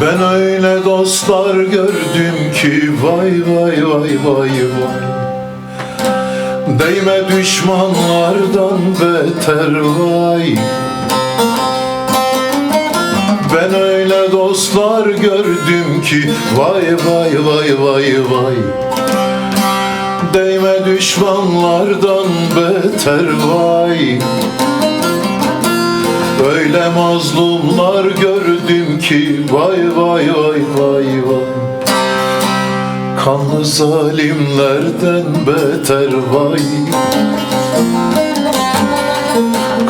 Ben öyle dostlar gördüm ki vay vay vay vay vay, değme düşmanlardan beter vay. Ben öyle dostlar gördüm ki vay vay vay vay vay, değme düşmanlardan beter vay. Öyle mazlumlar gördüm ki vay vay vay vay vay, kanlı zalimlerden beter vay.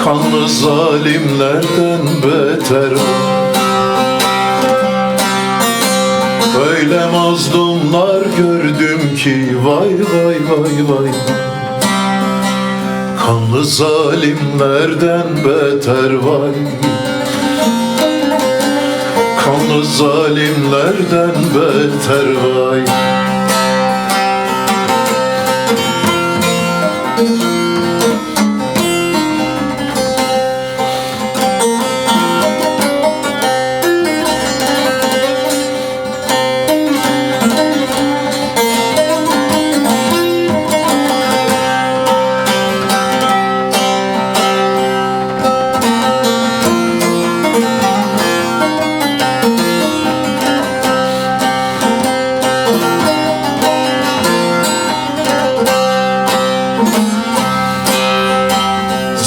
Kanlı zalimlerden beter vay. Öyle mazlumlar gördüm ki vay vay vay vay, kanlı zalimlerden beter vay. Kanlı zalimlerden beter vay.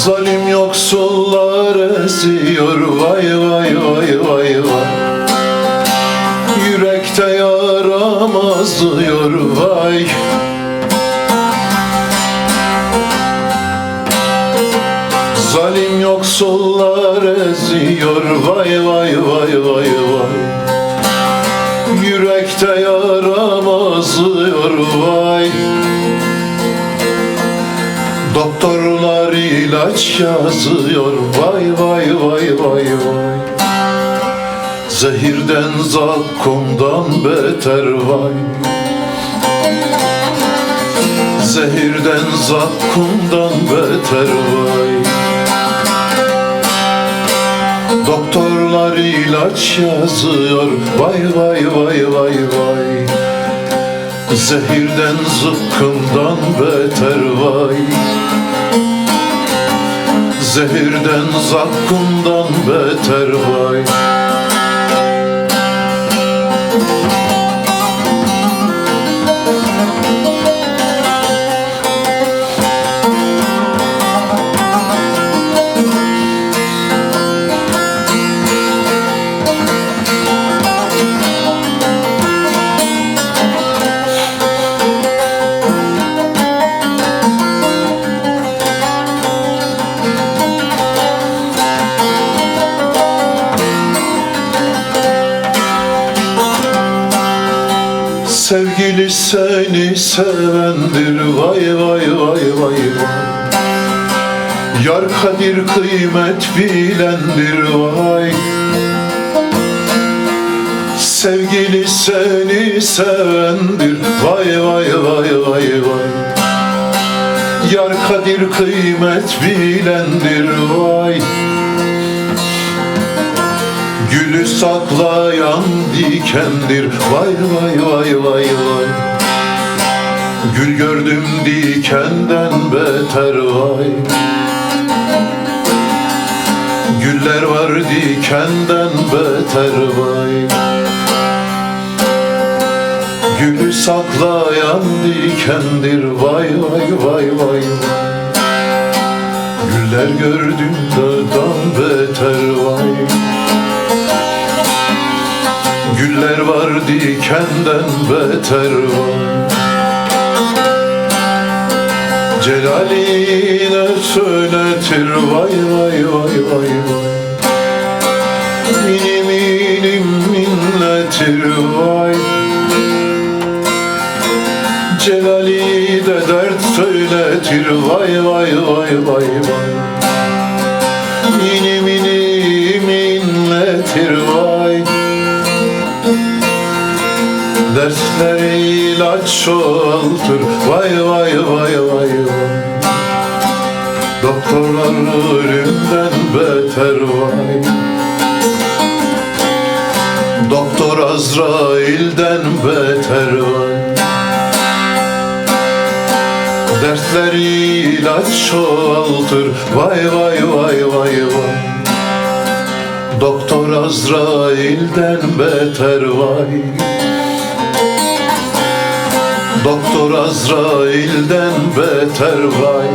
Zalim yoksullar eziyor vay vay vay vay vay, yürekte yaramazlıyor vay. Zalim yoksullar eziyor vay vay vay vay vay, yürekte yaramazlıyor vay. Doktorlar ilaç yazıyor vay vay vay vay vay, zehirden zakkumdan beter vay. Zehirden zakkumdan beter vay. Doktorlar ilaç yazıyor vay vay vay vay vay, zehirden zıkkımdan beter vay. Zehirden zakkumdan beter vay. Sevgili seni sevendir vay vay vay vay vay, yar kadir kıymet bilendir vay. Sevgili seni sevendir vay vay vay vay vay, yar kadir kıymet bilendir vay. Gülü saklayan dikendir vay vay vay vay vay, gül gördüm dikenden beter vay. Güller var dikenden beter vay. Gülü saklayan dikendir vay vay vay vay vay, güller gördüm dağdan beter vay. Güller var dikenden beter var. Celaline söyletir vay vay vay vay vay. İnim inim inletir vay. Celali de dert söyletir vay vay vay vay vay. İnim inim inletir vay. Dertleri ilaç çoğaltır vay vay vay vay vay. Doktorlar ölümden beter vay. Doktor Azrail'den beter vay. Dertleri ilaç çoğaltır vay vay vay vay vay. Doktor Azrail'den beter vay. Doktor Azrail'den beter vay.